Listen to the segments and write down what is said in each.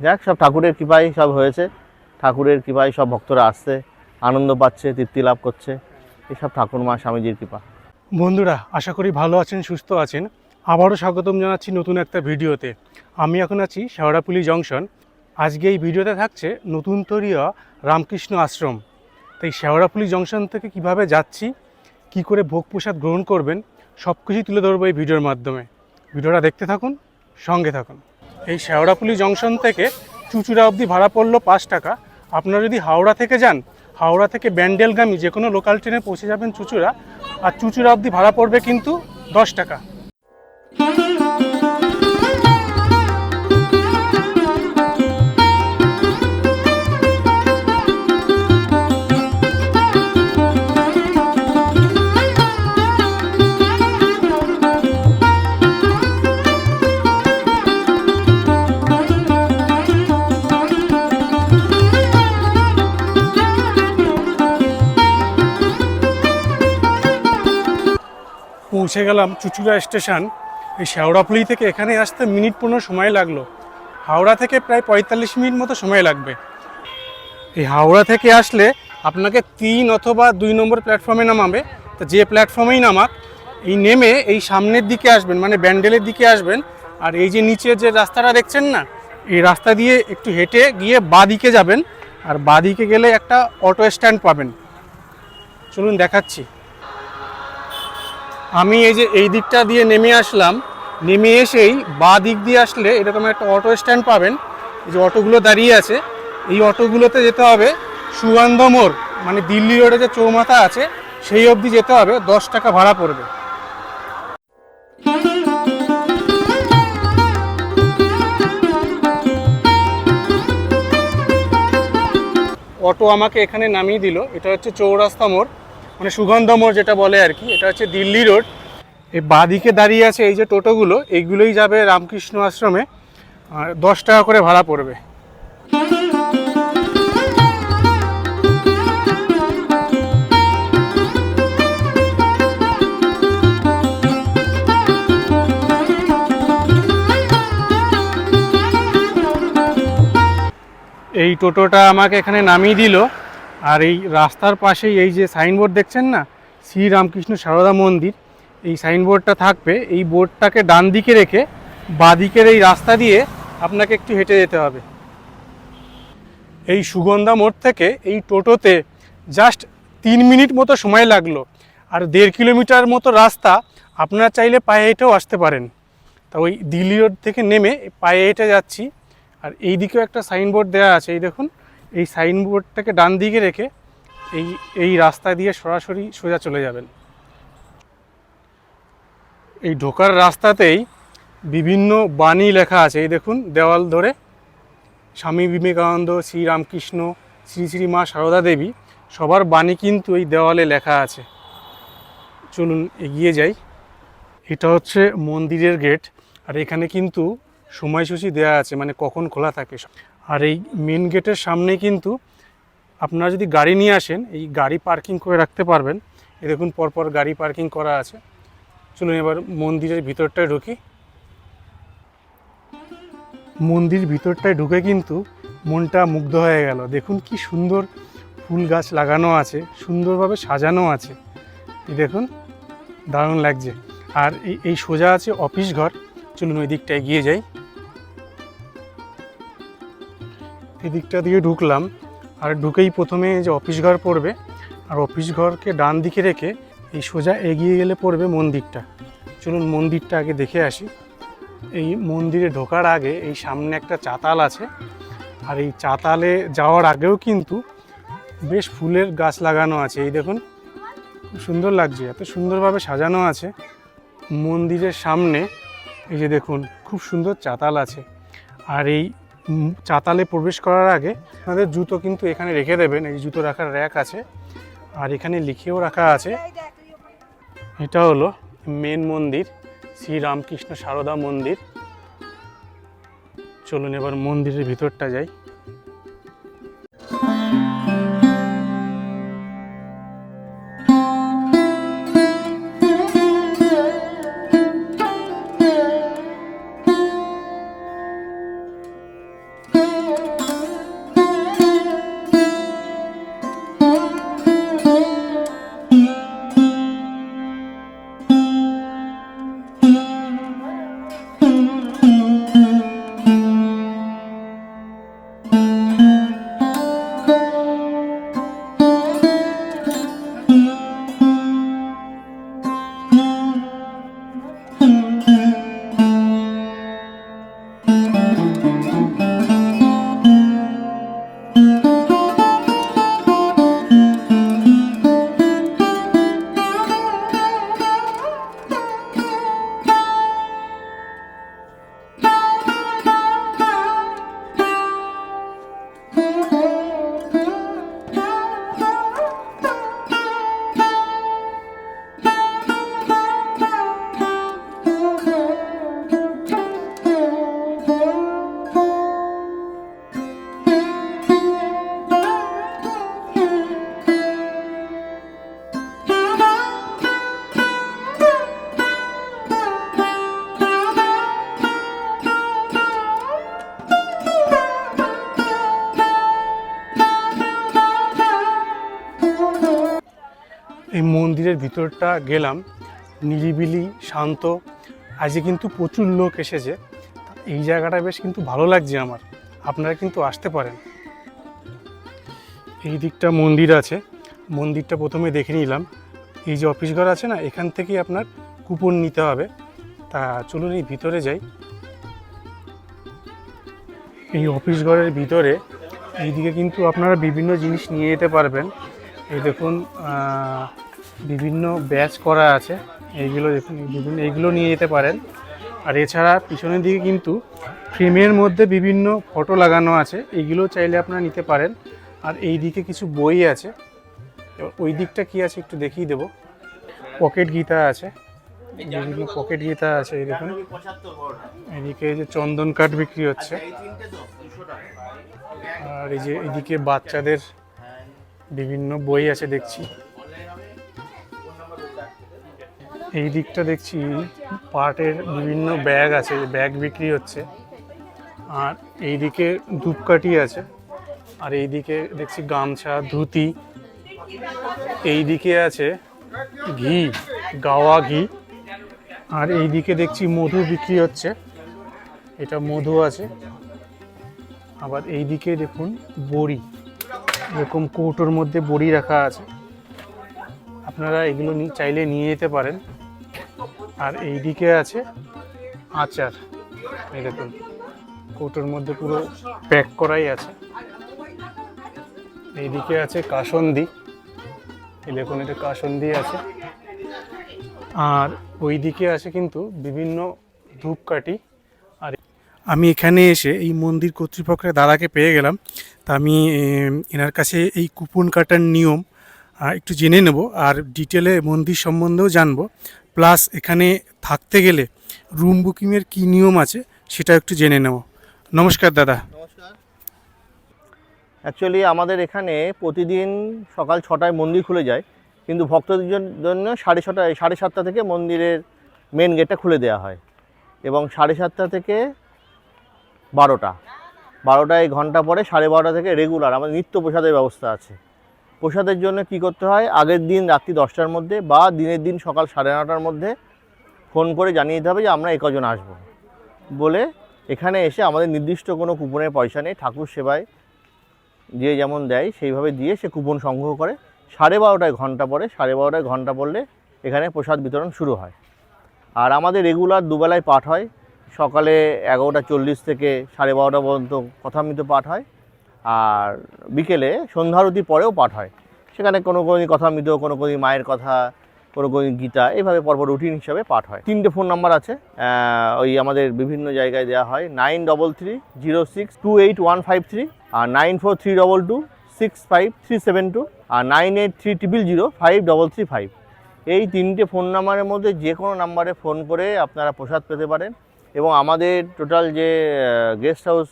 যাক, সব ঠাকুরের কৃপায় সব হয়েছে। ঠাকুরের কৃপায় সব ভক্তরা আসছে, আনন্দ পাচ্ছে, তৃপ্তি লাভ করছে। এসব ঠাকুর মা স্বামীজির কৃপা। বন্ধুরা, আশা করি ভালো আছেন, সুস্থ আছেন। আবারও স্বাগতম জানাচ্ছি নতুন একটা ভিডিওতে। আমি এখন আছি শেওড়াফুলি জংশন। আজকে এই ভিডিওতে থাকছে নতুন তৈরি রামকৃষ্ণ আশ্রম। তাই শেওড়াফুলি জংশন থেকে কিভাবে যাচ্ছি, কি করে ভোগ প্রসাদ গ্রহণ করবেন, সব কিছুই তুলে ধরবো এই ভিডিওর মাধ্যমে। ভিডিওটা দেখতে থাকুন, সঙ্গে থাকুন। এই শেওড়াফুলি জংশন থেকে চুঁচুড়া অবধি ভাড়া পড়লো 5 টাকা। আপনারা যদি হাওড়া থেকে যান, হাওড়া থেকে ব্যান্ডেলগামী যে কোনো লোকাল ট্রেনে পৌঁছে যাবেন চুঁচুড়া, আর চুঁচুড়া অবধি ভাড়া পড়বে কিন্তু 10 টাকা। পৌঁছে গেলাম চুঁচুড়া স্টেশন। এই শেওড়াফুলি থেকে এখানে আসতে মিনিট 15 সময় লাগলো। হাওড়া থেকে প্রায় 45 মিনিট মতো সময় লাগবে। এই হাওড়া থেকে আসলে আপনাকে 3 অথবা 2 নম্বর প্ল্যাটফর্মে নামাবে। তো যে প্ল্যাটফর্মেই নামাক, এই নেমে এই সামনের দিকে আসবেন, মানে ব্যান্ডেলের দিকে আসবেন। আর এই যে নিচের যে রাস্তাটা দেখছেন না, এই রাস্তা দিয়ে একটু হেঁটে গিয়ে বাঁদিকে যাবেন। আর বাঁদিকে গেলে একটা অটো স্ট্যান্ড পাবেন। চলুন দেখাচ্ছি। আমি এই যে এই দিকটা দিয়ে নেমে আসলাম, নেমে এসেই বাঁ দিক দিয়ে আসলে এরকম একটা অটো স্ট্যান্ড পাবেন। এই যে অটোগুলো দাঁড়িয়ে আছে, এই অটোগুলোতে যেতে হবে সুগন্ধ মোড়, মানে দিল্লি রোডে যে চৌমাথা আছে সেই অবধি যেতে হবে। 10 টাকা ভাড়া পড়বে। অটো আমাকে এখানে নামিয়ে দিল। এটা হচ্ছে চৌরাস্তা মোড়, মানে সুগন্ধ মোড় যেটা বলে আর কি। এটা হচ্ছে দিল্লি রোড। এই বাঁদিকে দাঁড়িয়ে আছে এই যে টোটোগুলো, এইগুলোই যাবে রামকৃষ্ণ আশ্রমে। আর 10 টাকা করে ভাড়া পড়বে। এই টোটোটা আমাকে এখানে নামিয়ে দিল। আর এই রাস্তার পাশেই এই যে সাইনবোর্ড দেখছেন না, শ্রী রামকৃষ্ণ সারদা মন্দির, এই সাইনবোর্ডটা থাকবে। এই বোর্ডটাকে ডান দিকে রেখে বাঁদিকের এই রাস্তা দিয়ে আপনাকে একটু হেঁটে যেতে হবে। এই সুগন্ধা মোড় থেকে এই টোটোতে জাস্ট 3 মিনিট মতো সময় লাগলো। আর 1.5 কিলোমিটার মতো রাস্তা, আপনারা চাইলে পায়ে হেঁটেও আসতে পারেন। তা ওই দিল্লি রোড থেকে নেমে পায়ে হেঁটে যাচ্ছি। আর এই দিকেও একটা সাইনবোর্ড দেওয়া আছে, এই দেখুন। এই সাইনবোর্ডটাকে ডান দিকে রেখে এই রাস্তা দিয়ে সরাসরি সোজা চলে যাবেন। এই ঢোকার রাস্তাতেই বিভিন্ন বাণী লেখা আছে, এই দেখুন দেওয়াল ধরে। স্বামী বিবেকানন্দ, শ্রীরামকৃষ্ণ, শ্রী শ্রী মা সারদা দেবী, সবার বাণী কিন্তু এই দেওয়ালে লেখা আছে। চলুন এগিয়ে যাই। এটা হচ্ছে মন্দিরের গেট। আর এখানে কিন্তু সময়সূচি দেওয়া আছে, মানে কখন খোলা থাকে। আর এই মেন গেটের সামনে কিন্তু আপনারা যদি গাড়ি নিয়ে আসেন, এই গাড়ি পার্কিং করে রাখতে পারবেন। এই দেখুন পরপর গাড়ি পার্কিং করা আছে। চলুন এবার মন্দিরের ভিতরটায় ঢুকি। মন্দির ভিতরটায় ঢুকে কিন্তু মনটা মুগ্ধ হয়ে গেল। দেখুন কি সুন্দর ফুল গাছ লাগানো আছে, সুন্দরভাবে সাজানো আছে। এই দেখুন, দারুণ লাগছে। আর এই সোজা আছে অফিস ঘর। চলুন ওই দিকটা এগিয়ে যাই। এই দিকটা দিয়ে ঢুকলাম। আর ঢুকেই প্রথমে যে অফিস ঘর পড়বে। আর অফিস ঘরকে ডান দিকে রেখে এই সোজা এগিয়ে গেলে পড়বে মন্দিরটা। চলুন মন্দিরটা আগে দেখে আসি। এই মন্দিরে ঢোকার আগে এই সামনে একটা চাতাল আছে। আর এই চাতালে যাওয়ার আগেও কিন্তু বেশ ফুলের গাছ লাগানো আছে। এই দেখুন, খুব সুন্দর লাগছে, এত সুন্দরভাবে সাজানো আছে। মন্দিরের সামনে এই যে দেখুন, খুব সুন্দর চাতাল আছে। আর এই চাতালে প্রবেশ করার আগে আপনাদের জুতো কিন্তু এখানে রেখে দেবেন। এই জুতো রাখার র্যাক আছে। আর এখানে লিখেও রাখা আছে। এটা হলো মেন মন্দির, শ্রী রামকৃষ্ণ সারদা মন্দির। চলুন এবার মন্দিরের ভিতরটা যাই। এই মন্দিরের ভিতরটা গেলাম, নিরিবিলি শান্ত। আজকে কিন্তু প্রচুর লোক এসেছে, এই জায়গাটা বেশ কিন্তু ভালো লাগছে আমার। আপনারা কিন্তু আসতে পারেন। এই দিকটা মন্দির আছে, মন্দিরটা প্রথমে দেখে নিলাম। এই যে অফিস ঘর আছে না, এখান থেকেই আপনার কুপন নিতে হবে। তা চলুন এই ভিতরে যাই। এই অফিস ঘরের ভিতরে এইদিকে কিন্তু আপনারা বিভিন্ন জিনিস নিয়ে যেতে পারবেন। এই দেখুন বিভিন্ন ব্যাচ করা আছে, এইগুলো দেখুন বিভিন্ন এইগুলো নিয়ে যেতে পারেন। আর এছাড়া পিছনের দিকে কিন্তু ফ্রেমের মধ্যে বিভিন্ন ফটো লাগানো আছে, এইগুলো চাইলে আপনারা নিতে পারেন। আর এই দিকে কিছু বই আছে, ওই দিকটা কি আছে একটু দেখিয়ে দেবো। পকেট গীতা আছে, বিভিন্ন পকেট গীতা আছে। এই দেখুন এদিকে যে চন্দন কাঠ বিক্রি হচ্ছে। আর এই যে এদিকে বাচ্চাদের বিভিন্ন বই আছে দেখছি। এই দিকটা দেখছি পাটের বিভিন্ন ব্যাগ আছে, ব্যাগ বিক্রি হচ্ছে। আর এইদিকে ধূপকাঠি আছে। আর এইদিকে দেখছি গামছা, ধুতি। এইদিকে আছে ঘি, গাওয়া ঘি। আর এইদিকে দেখছি মধু বিক্রি হচ্ছে, এটা মধু আছে। আবার এইদিকে দেখুন বড়ি, এরকম কৌটোর মধ্যে বড়ি রাখা আছে, আপনারা এগুলো চাইলে নিয়ে যেতে পারেন। আর এইদিকে আছে আচার, এই দেখুন কৌটোর মধ্যে পুরো প্যাক করাই আছে। এইদিকে আছে কাসন্দি, এই দেখুন এটা কাসন্দি আছে। আর ওইদিকে আছে কিন্তু বিভিন্ন ধূপকাঠি। আর আমি এখানে এসে এই মন্দির কর্তৃপক্ষের দাদাকে পেয়ে গেলাম। তা আমি এনার কাছে এই কুপন কাটার নিয়ম একটু জেনে নেব, আর ডিটেলে মন্দির সম্বন্ধেও জানবো। প্লাস এখানে থাকতে গেলে রুম বুকিংয়ের কী নিয়ম আছে সেটা একটু জেনে নেব। নমস্কার দাদা। নমস্কার। অ্যাকচুয়ালি আমাদের এখানে প্রতিদিন সকাল 6টায় মন্দির খুলে যায়, কিন্তু ভক্তদের জন্য 7:30 থেকে মন্দিরের মেন গেটটা খুলে দেওয়া হয়। এবং 7:30 থেকে 12টায় ঘন্টা পরে 12:30 থেকে রেগুলার আমাদের নিত্য প্রসাদের ব্যবস্থা আছে। প্রসাদের জন্য কি করতে হয়, আগের দিন রাত্রি 10টার মধ্যে বা দিনের দিন সকাল 9:30টার মধ্যে ফোন করে জানিয়ে দিতে হবে যে আমরা কজন আসবো বলে। এখানে এসে আমাদের নির্দিষ্ট কোনো কুপনের পয়সা নেই, ঠাকুর সেবায় যে যেমন দেয় সেইভাবে দিয়ে সে কুপন সংগ্রহ করে। 12:30টায় ঘন্টা পড়ে, 12:30টায় ঘন্টা পড়লে এখানে প্রসাদ বিতরণ শুরু হয়। আর আমাদের রেগুলার দুবেলায় পাঠ হয়, সকালে 11:40 থেকে 12:30 পর্যন্ত কথামৃত পাঠ হয়। আর বিকেলে সন্ধ্যারতির পরেও পাঠ হয়, সেখানে কোনো কথামৃত, কোনো মায়ের কথা, কোনো গীতা, এইভাবে পরপর রুটিন হিসাবে পাঠ হয়। 3টে ফোন নাম্বার আছে, ওই আমাদের বিভিন্ন জায়গায় দেওয়া হয়। 9330628153 আর 9432265372 আর 9830053335। এই 3টে ফোন নাম্বারের মধ্যে যে কোনো নাম্বারে ফোন করে আপনারা প্রসাদ পেতে পারেন। এবং আমাদের টোটাল যে গেস্ট হাউস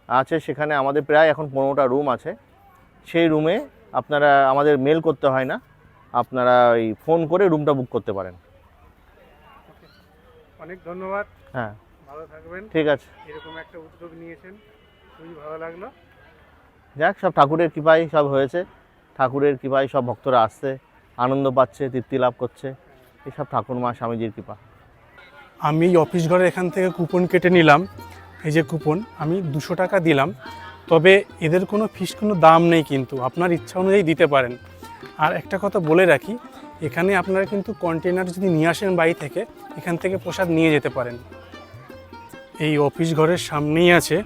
আছে সেখানে আমাদের প্রায় এখন 15টা রুম আছে। সেই রুমে আপনারা আমাদের মেল করতে হয় না, আপনারা ওই ফোন করে রুমটা বুক করতে পারেন। অনেক ধন্যবাদ। হ্যাঁ, ভালো থাকবেন। ঠিক আছে। এরকম একটা উদ্যোগ নিয়েছেন, খুবই ভালো লাগলো। যাক, সব ঠাকুরের কৃপায় সব হয়েছে। ঠাকুরের কৃপায় সব ভক্তরা আসছে, আনন্দ পাচ্ছে, তৃপ্তি লাভ করছে। এসব ঠাকুর মা স্বামীজির কৃপা। আমি এই অফিস ঘরে এখান থেকে কুপন কেটে নিলাম। এই যে কুপন, আমি 200 টাকা দিলাম। তবে এদের কোনো ফিস, কোনো দাম নেই, কিন্তু আপনার ইচ্ছা অনুযায়ী দিতে পারেন। আর একটা কথা বলে রাখি, এখানে আপনারা কিন্তু কন্টেনার যদি নিয়ে আসেন বাড়ি থেকে, এখান থেকে প্রসাদ নিয়ে যেতে পারেন। এই অফিস ঘরের সামনেই আছে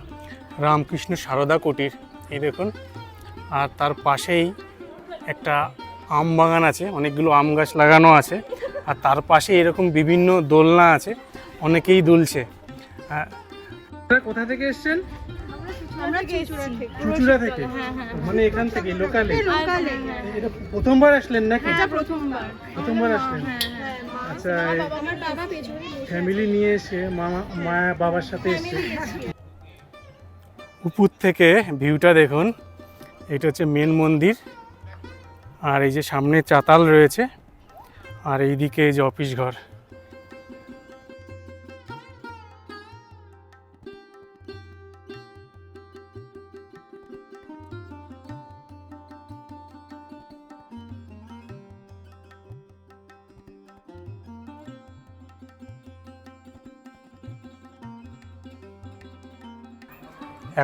রামকৃষ্ণ সারদা কুটির, এই দেখুন। আর তার পাশেই একটা আম বাগান আছে, অনেকগুলো আম গাছ লাগানো আছে। আর তার পাশে এরকম বিভিন্ন দোলনা আছে, অনেকেই দুলছে। কোথা থেকে এসছেন? আমরা চুচুড়া থেকে। মানে এখান থেকে লোকালে? এটা প্রথমবার আসলেন নাকি? প্রথমবার আসলেন। আচ্ছা, ফ্যামিলি নিয়ে এসে মা বাবার সাথে এসছে। উপর থেকে ভিউটা দেখুন, এটা হচ্ছে মেন মন্দির। আর এই যে সামনে চাতাল রয়েছে, আর এইদিকে এই যে অফিস ঘর।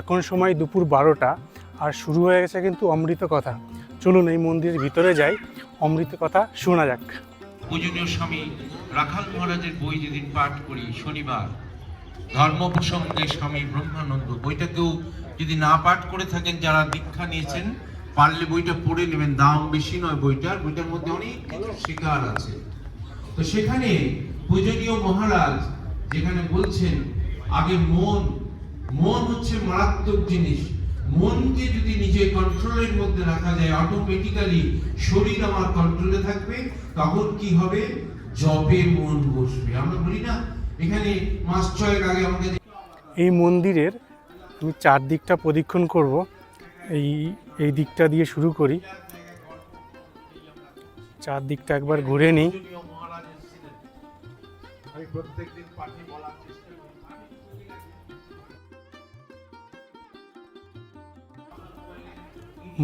এখন সময় দুপুর 12টা আর শুরু হয়ে গেছে কিন্তু অমৃত কথা। চলুন এই মন্দিরের ভিতরে যাই, অমৃত কথা শোনা যাক। পূজনীয় স্বামী রাখাল মহারাজের বই যেদিন পাঠ করি শনিবার, ধর্ম প্রসঙ্গে স্বামী ব্রহ্মানন্দ, বইটা কেউ যদি না পাঠ করে থাকেন, যারা দীক্ষা নিয়েছেন পারলে বইটা পড়ে নেবেন, দাম বেশি নয় বইটার মধ্যে অনেক কিছু শেখার আছে। তো সেখানে পূজনীয় মহারাজ যেখানে বলছেন আগে মন হচ্ছে মারাত্মক জিনিস, মনকে যদি নিজের কন্ট্রোলের মধ্যে রাখা যায় অটোমেটিক্যালি শরীর আমার কন্ট্রোলে থাকবে, তখন কি হবে, জপে মন বসবে। আমরা বলি না এখানে মাস 6 আগে আমাকে এই মন্দিরের আমি চারদিকটা প্রদক্ষিণ করব। এই দিকটা দিয়ে শুরু করি, চারদিকটা একবার ঘুরে নিই। আমি প্রত্যেকদিন পাঠে বলার চেষ্টা করি।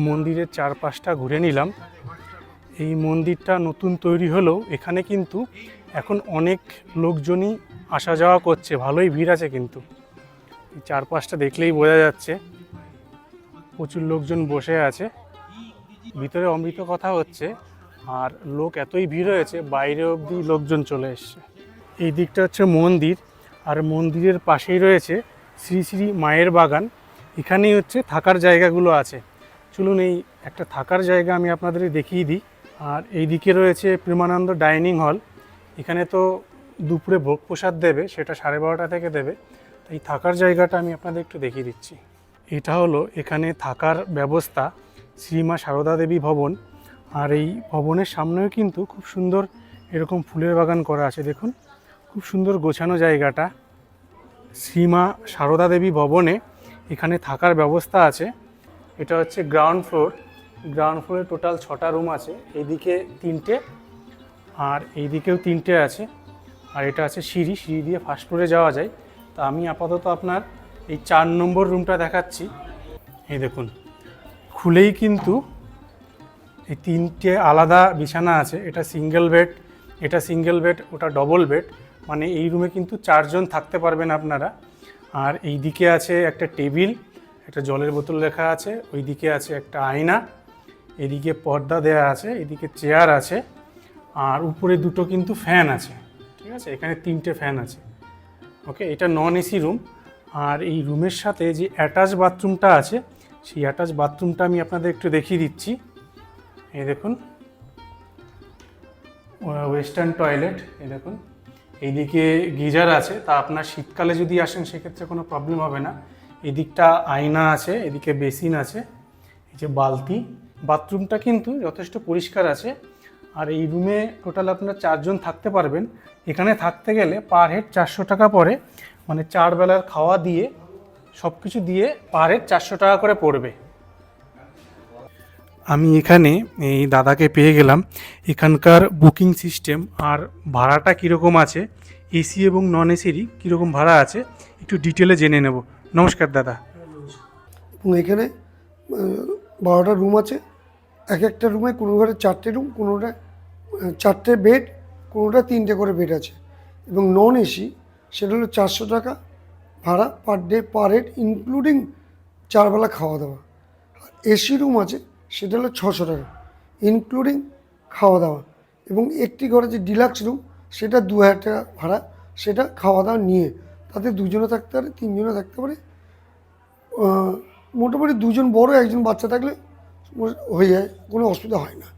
মন্দিরের চারপাশটা ঘুরে নিলাম। এই মন্দিরটা নতুন তৈরি হলেও এখানে কিন্তু এখন অনেক লোকজনই আসা যাওয়া করছে, ভালোই ভিড় আছে কিন্তু। এই চারপাশটা দেখলেই বোঝা যাচ্ছে প্রচুর লোকজন বসে আছে, ভিতরে অমৃত কথা হচ্ছে, আর লোক এতই ভিড় হয়েছে বাইরে অবধি লোকজন চলে এসছে। এই দিকটা হচ্ছে মন্দির, আর মন্দিরের পাশেই রয়েছে শ্রী শ্রী মায়ের বাগান। এখানেই হচ্ছে থাকার জায়গাগুলো আছে। চলুন এই একটা থাকার জায়গা আমি আপনাদের দেখিয়ে দিই। আর এই দিকে রয়েছে প্রেমানন্দ ডাইনিং হল। এখানে তো দুপুরে ভোগ প্রসাদ দেবে, সেটা 12:30 থেকে দেবে। এই থাকার জায়গাটা আমি আপনাদের একটু দেখিয়ে দিচ্ছি। এটা হলো এখানে থাকার ব্যবস্থা, শ্রীমা সারদা দেবী ভবন। আর এই ভবনের সামনেও কিন্তু খুব সুন্দর এরকম ফুলের বাগান করা আছে, দেখুন খুব সুন্দর গোছানো জায়গাটা। শ্রীমা সারদা দেবী ভবনে এখানে থাকার ব্যবস্থা আছে। এটা হচ্ছে গ্রাউন্ড ফ্লোরে টোটাল 6টা রুম আছে, এইদিকে 3টে আর এইদিকেও 3টে আছে। আর এটা আছে সিঁড়ি দিয়ে ফার্স্ট ফ্লোরে যাওয়া যায়। তা আমি আপাতত আপনার এই 4 নম্বর রুমটা দেখাচ্ছি। এই দেখুন, খুলেই কিন্তু এই 3টে আলাদা বিছানা আছে। এটা সিঙ্গেল বেড, ওটা ডবল বেড, মানে এই রুমে কিন্তু 4 জন থাকতে পারবেন আপনারা। আর এই দিকে আছে একটা টেবিল, একটা জলের বোতল রাখা আছে, ওই দিকে আছে একটা আয়না, এদিকে পর্দা দেয়া আছে, এদিকে চেয়ার আছে, আর উপরে 2টো কিন্তু ফ্যান আছে। ঠিক আছে, এখানে 3টে ফ্যান আছে। ওকে, এটা নন এসি রুম। আর এই রুমের সাথে যে অ্যাটাচ বাথরুমটা আছে, সেই অ্যাটাচ বাথরুমটা আমি আপনাদের একটু দেখিয়ে দিচ্ছি। এই দেখুন, ওয়েস্টার্ন টয়লেট। এই দেখুন, এইদিকে গিজার আছে। তা আপনার শীতকালে যদি আসেন সেক্ষেত্রে কোনো প্রবলেম হবে না। এদিকটা আয়না আছে, এদিকে বেসিন আছে, এই যে বালতি। বাথরুমটা কিন্তু যথেষ্ট পরিষ্কার আছে। আর এই রুমে টোটাল আপনার 4 জন থাকতে পারবেন। এখানে থাকতে গেলে পার হেড 400 টাকা পড়ে, মানে 4 বেলার খাওয়া দিয়ে সব কিছু দিয়ে পার হেড 400 টাকা করে পড়বে। আমি এখানে এই দাদাকে পেয়ে গেলাম। এখানকার বুকিং সিস্টেম আর ভাড়াটা কীরকম আছে, এসি এবং নন এসিরই কীরকম ভাড়া আছে, একটু ডিটেলে জেনে নেব। নমস্কার দাদা। এবং এখানে 12টা রুম আছে। এক একটা রুমে কোনো ঘরে 4টে রুম, কোনোটা 4টে বেড, কোনোটা 3টে করে বেড আছে। এবং নন এসি সেটা হলো 400 টাকা ভাড়া per day per head, including 4 বেলা খাওয়া দাওয়া। এসি রুম আছে সেটা হলো 600 টাকা ইনক্লুডিং খাওয়া দাওয়া। এবং একটি ঘরে যে ডিলাক্স রুম সেটা 2000 টাকা ভাড়া, সেটা খাওয়া দাওয়া নিয়ে। তাতে 2 জনে থাকতে পারে, 3 জনে থাকতে পারে। মোটামুটি 2 জন বড়, 1 জন বাচ্চা থাকলে হয়ে যায়, কোনো অসুবিধা হয় না।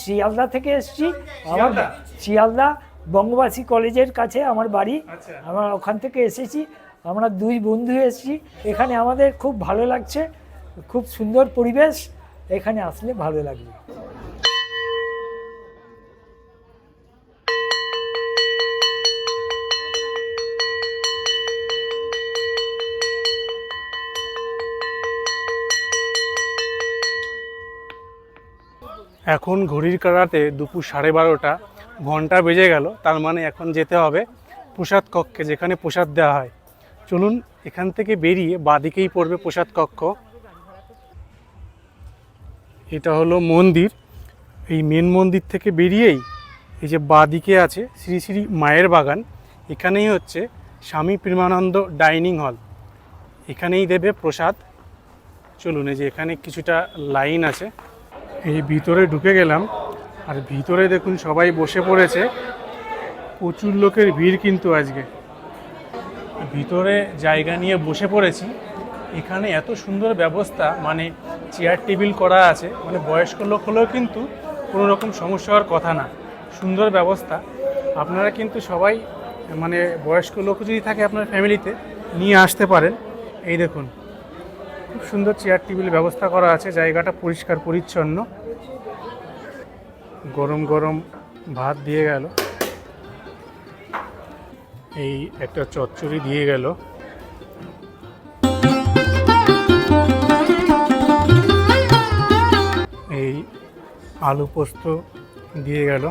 শিয়ালদা থেকে এসেছি। আমার শিয়ালদা বঙ্গবাসী কলেজের কাছে আমার বাড়ি। আমরা ওখান থেকে এসেছি, আমরা 2 বন্ধু এসেছি। এখানে আমাদের খুব ভালো লাগছে, খুব সুন্দর পরিবেশ, এখানে আসলে ভালো লাগবে। এখন ঘড়ির কাঁটাতে দুপুর 12:30, ঘন্টা বেজে গেল। তার মানে এখন যেতে হবে প্রসাদ কক্ষে, যেখানে প্রসাদ দেওয়া হয়। চলুন এখান থেকে বেরিয়ে বাঁদিকেই পড়বে প্রসাদ কক্ষ। এটা হলো মন্দির। এই মেন মন্দির থেকে বেরিয়েই এই যে বাঁদিকে আছে শ্রী শ্রী মায়ের বাগান, এখানেই হচ্ছে স্বামী প্রেমানন্দ ডাইনিং হল। এখানেই দেবে প্রসাদ। চলুন, এই যে এখানে কিছুটা লাইন আছে, এই ভিতরে ঢুকে গেলাম। আর ভিতরে দেখুন সবাই বসে পড়েছে, প্রচুর লোকের ভিড় কিন্তু আজকে। ভিতরে জায়গা নিয়ে বসে পড়েছি। এখানে এত সুন্দর ব্যবস্থা, মানে চেয়ার টেবিল করা আছে, মানে বয়স্ক লোক হলেও কিন্তু কোনো রকম সমস্যা হওয়ার কথা না। সুন্দর ব্যবস্থা। আপনারা কিন্তু সবাই, মানে বয়স্ক লোক যদি থাকে আপনার ফ্যামিলিতে, নিয়ে আসতে পারেন। এই দেখুন খুব সুন্দর চেয়ার টেবিল ব্যবস্থা করা আছে, জায়গাটা পরিষ্কার পরিচ্ছন্ন। গরম গরম ভাত দিয়ে গেল, এই একটা চচ্চড়ি দিয়ে গেল, এই আলু পোস্ত দিয়ে গেল,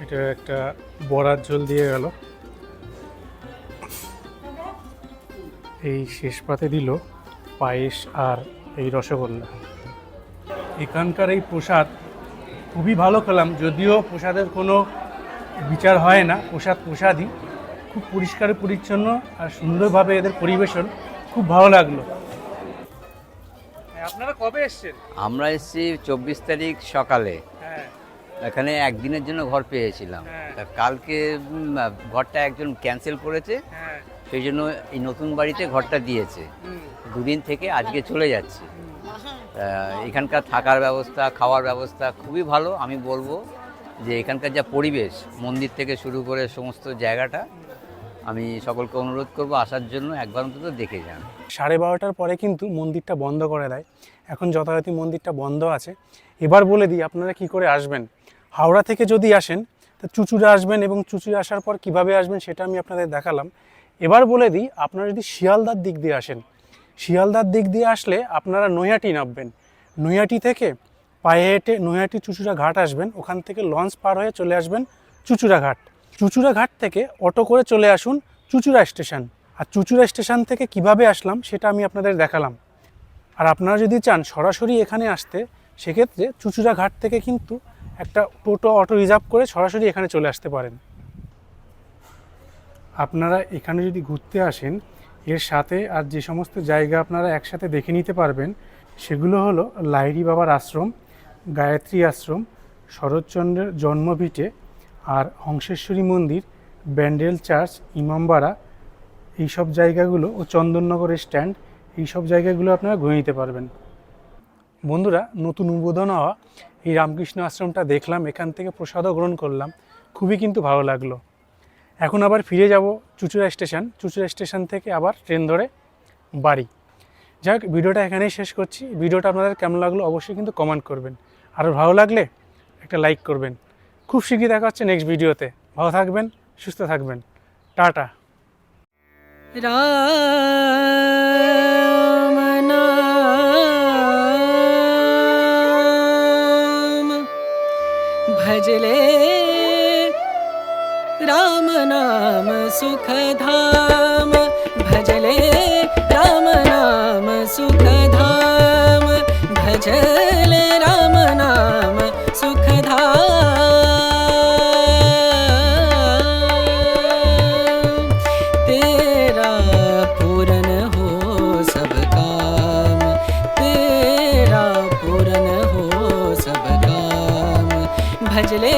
এটা একটা বড়ার ঝোল দিয়ে গেল, এই শেষ পাতে দিল পায়েস আর এই রসগোল্লা। এখানকার এই প্রসাদ খুবই ভালো খেলাম, যদিও প্রসাদের কোনো বিচার হয় না, প্রসাদ প্রসাদই। খুব পরিষ্কার পরিচ্ছন্ন আর সুন্দরভাবে এদের পরিবেশন, খুব ভালো লাগলো। আপনারা কবে এসছেন? আমরা এসেছি 24 তারিখ সকালে। হ্যাঁ, এখানে একদিনের জন্য ঘর পেয়েছিলাম। হ্যাঁ। তা কালকে ঘরটা একজন ক্যান্সেল করেছে, হ্যাঁ, সেই জন্য এই নতুন বাড়িতে ঘরটা দিয়েছে। দুদিন থেকে আজকে চলে যাচ্ছি। এখানকার থাকার ব্যবস্থা, খাওয়ার ব্যবস্থা খুবই ভালো। আমি বলবো যে এখানকার যা পরিবেশ, মন্দির থেকে শুরু করে সমস্ত জায়গাটা, আমি সকলকে অনুরোধ করব আসার জন্য, একবার অন্তত দেখে যান। 12:30টার পরে কিন্তু মন্দিরটা বন্ধ করে দেয়। এখন যথারীতি মন্দিরটা বন্ধ আছে। এবার বলে দিই আপনারা কি করে আসবেন। হাওড়া থেকে যদি আসেন তো চুঁচুড়া আসবেন, এবং চুঁচুড়া আসার পর কিভাবে আসবেন সেটা আমি আপনাদের দেখালাম। এবার বলে দিই, আপনারা যদি শিয়ালদার দিক দিয়ে আসেন, শিয়ালদার দিক দিয়ে আসলে আপনারা নৈহাটি নামবেন। নৈহাটি থেকে পায়ে হেঁটে নৈহাটি চুঁচুড়া ঘাট আসবেন, ওখান থেকে লঞ্চ পার হয়ে চলে আসবেন চুঁচুড়া ঘাট। চুঁচুড়া ঘাট থেকে অটো করে চলে আসুন চুঁচুড়া স্টেশন। আর চুঁচুড়া স্টেশন থেকে কিভাবে আসলাম সেটা আমি আপনাদের দেখালাম। আর আপনারা যদি চান সরাসরি এখানে আসতে, সেক্ষেত্রে চুঁচুড়া ঘাট থেকে কিন্তু একটা টোটো অটো রিজার্ভ করে সরাসরি এখানে চলে আসতে পারেন। আপনারা এখানে যদি ঘুরতে আসেন, এর সাথে আর যে সমস্ত জায়গা আপনারা একসাথে দেখে নিতে পারবেন সেগুলো হলো লাহিড়ী বাবার আশ্রম, গায়ত্রী আশ্রম, শরৎচন্দ্রের জন্মভিটে, আর হংসেশ্বরী মন্দির, ব্যান্ডেল চার্চ, ইমামবাড়া, এইসব জায়গাগুলো, ও চন্দননগর স্ট্যান্ড, এইসব জায়গাগুলো আপনারা ঘুরে নিতে পারবেন। বন্ধুরা, নতুন উদ্বোধন হওয়া এই রামকৃষ্ণ আশ্রমটা দেখলাম, এখান থেকে প্রসাদও গ্রহণ করলাম, খুবই কিন্তু ভালো লাগলো। এখন আবার ফিরে যাব চুঁচুড়া স্টেশন। চুঁচুড়া স্টেশন থেকে আবার ট্রেন ধরে বাড়ি। যাই হোক, ভিডিওটা এখানেই শেষ করছি। ভিডিওটা আপনাদের কেমন লাগলো অবশ্যই কিন্তু কমেন্ট করবেন, আর ভালো লাগলে একটা লাইক করবেন। খুব শীঘ্রই দেখা হচ্ছে নেক্সট ভিডিওতে। ভালো থাকবেন, সুস্থ থাকবেন, টাটা। राम नाम भजले, राम नाम सुखधाम भजले, राम नाम सुखधाम भजले, राम नाम सुखधाम। तेरा पूरन हो सब काम, तेरा पूरन हो सब काम भजले।